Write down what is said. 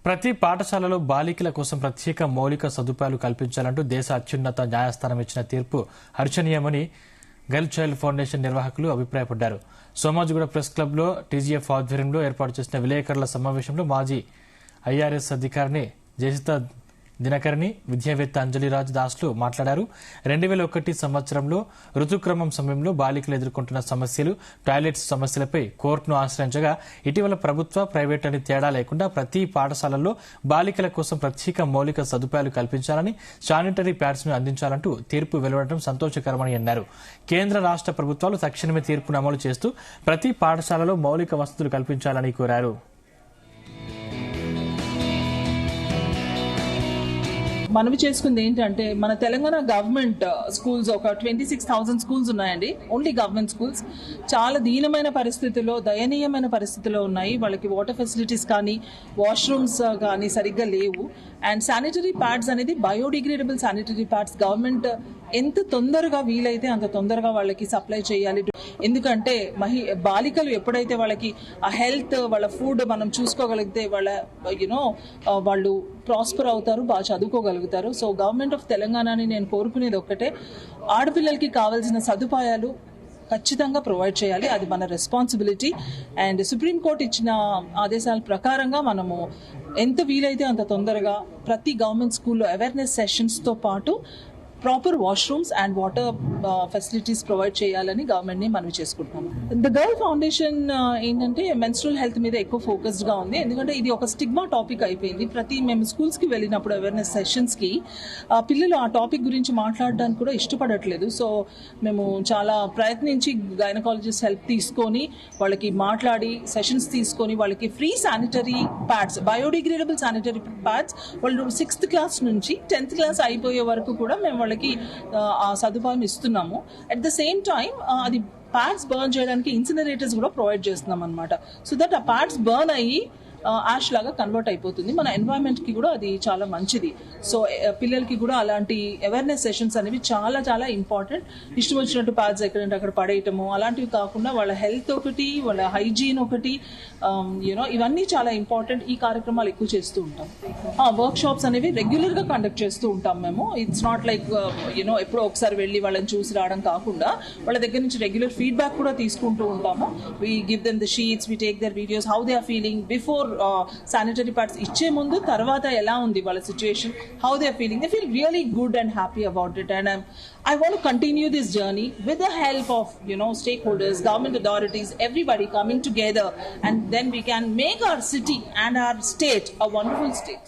ప్రతి పాఠశాలలో బాలికల కోసం ప్రత్యేక మౌలిక సదుపాయాలు కల్పించాలంటూ దేశ అత్యున్నత న్యాయస్థానం ఇచ్చిన తీర్పు హర్షణీయమని గర్ల్ చైల్డ్ ఫౌండేషన్ నిర్వాహకులు అభిప్రాయపడ్డారు. సోమాజిగూడ ప్రెస్ క్లబ్లో టీజీఎఫ్ ఆధ్వర్యంలో ఏర్పాటు చేసిన విలేకరుల సమావేశంలో మాజీ ఐఆర్ఎస్ అధికారిని జయసిత దినకరణి, విద్యావేత్త అంజలిరాజ్ దాస్లు మాట్లాడారు. 2001 సంవత్సరంలో ఋతుక్రమం సమయంలో బాలికలు ఎదుర్కొంటున్న సమస్యలు, టాయిలెట్స్ సమస్యలపై కోర్టును ఆశ్రయించగా ఇటీవల ప్రభుత్వ, ప్రైవేట్ అని తేడా లేకుండా ప్రతి పాఠశాలల్లో బాలికల కోసం ప్రత్యేక మౌలిక సదుపాయాలు కల్పించాలని, శానిటరీ ప్యాడ్స్ ను అందించాలంటూ తీర్పు వెలువడటం సంతోషకరమని అన్నారు. కేంద్ర, రాష్ట్ర ప్రభుత్వాలు తక్షణమే తీర్పును అమలు చేస్తూ ప్రతి పాఠశాలలో మౌలిక వసతులు కల్పించాలని కోరారు. మనవి చేసుకుంది ఏంటంటే, మన తెలంగాణ గవర్నమెంట్ స్కూల్స్ ఒక 26,000 స్కూల్స్ ఉన్నాయండి. ఓన్లీ గవర్నమెంట్ స్కూల్స్ చాలా దీనమైన పరిస్థితుల్లో, దయనీయమైన పరిస్థితుల్లో ఉన్నాయి. వాళ్ళకి వాటర్ ఫెసిలిటీస్ కానీ, వాష్రూమ్స్ కానీ సరిగ్గా లేవు. అండ్ శానిటరీ ప్యాడ్స్ అనేది బయోడిగ్రేడబుల్ శానిటరీ ప్యాడ్స్ గవర్నమెంట్ ఎంత తొందరగా వీలైతే అంత తొందరగా వాళ్ళకి సప్లై చేయాలి. ఎందుకంటే బాలికలు ఎప్పుడైతే వాళ్ళకి ఆ హెల్త్, వాళ్ళ ఫుడ్ మనం చూసుకోగలిగితే వాళ్ళ వాళ్ళు ప్రాస్పర్ అవుతారు, బాగా చదువుకోగలుగుతారు. సో గవర్నమెంట్ ఆఫ్ తెలంగాణని నేను కోరుకునేది ఒక్కటే, ఆడపిల్లలకి కావాల్సిన సదుపాయాలు ఖచ్చితంగా ప్రొవైడ్ చేయాలి. అది మన రెస్పాన్సిబిలిటీ. అండ్ సుప్రీంకోర్టు ఇచ్చిన ఆదేశాల ప్రకారంగా మనము ఎంత వీలైతే అంత తొందరగా ప్రతి గవర్నమెంట్ స్కూల్లో అవేర్నెస్ సెషన్స్తో పాటు proper washrooms and water facilities provide చేయాలని గవర్నమెంట్ని మనవి చేసుకుంటున్నాము. ద గర్ల్ ఫౌండేషన్ ఏంటంటే మెన్స్ట్రల్ హెల్త్ మీద ఎక్కువ ఫోకస్డ్గా ఉంది. ఎందుకంటే ఇది ఒక స్టిగ్మా టాపిక్ అయిపోయింది. మేము స్కూల్స్కి వెళ్ళినప్పుడు అవేర్నెస్ సెషన్స్కి పిల్లలు ఆ టాపిక్ గురించి మాట్లాడడానికి కూడా ఇష్టపడట్లేదు. సో మేము చాలా ప్రయత్నించి గైనకాలజిస్ట్ హెల్ప్ తీసుకొని వాళ్ళకి మాట్లాడి సెషన్స్ తీసుకొని వాళ్ళకి free sanitary pads, biodegradable sanitary pads వాళ్ళు 6th క్లాస్ నుంచి 10th క్లాస్ అయిపోయే వరకు కూడా మేము వాళ్ళకి ఆ సదుపాయం ఇస్తున్నాము. అట్ ద సేమ్ టైం అది ప్యాడ్స్ బర్న్ చేయడానికి ఇన్సినరేటర్స్ కూడా ప్రొవైడ్ చేస్తున్నాం అనమాట. సో దట్ ఆ ప్యాడ్స్ బర్న్ అయ్యి యాష్ లాగా కన్వర్ట్ అయిపోతుంది. మన ఎన్వైరన్మెంట్ కి కూడా అది చాలా మంచిది. సో పిల్లలకి కూడా అలాంటి అవేర్నెస్ సెషన్స్ అనేవి చాలా చాలా ఇంపార్టెంట్. ఇష్టం వచ్చినట్టు ప్యాడ్స్ ఎక్కడంటే అక్కడ పడేయటము అలాంటివి కాకుండా వాళ్ళ హెల్త్ ఒకటి, వాళ్ళ హైజీన్ ఒకటి, ఇవన్నీ చాలా ఇంపార్టెంట్. ఈ కార్యక్రమాలు ఎక్కువ చేస్తూ ఉంటాం. వర్క్ షాప్స్ అనేవి రెగ్యులర్ గా కండక్ట్ చేస్తూ ఉంటాం మేము. ఇట్స్ నాట్ లైక్ ఎప్పుడో ఒకసారి వెళ్ళి వాళ్ళని చూసి రావడం కాకుండా వాళ్ళ దగ్గర నుంచి రెగ్యులర్ ఫీడ్బ్యాక్ కూడా తీసుకుంటూ ఉంటాము. We give them the sheets, we take their videos, how they are feeling before sanitary pads ఇచ్చే ముందు, తర్వాత ఎలా ఉంది వాళ్ళ situation, how they are feeling. They feel really good and happy about it. And I want to continue this journey with the help of stakeholders, government authorities, everybody coming together, and then we can make our city and our state a wonderful state.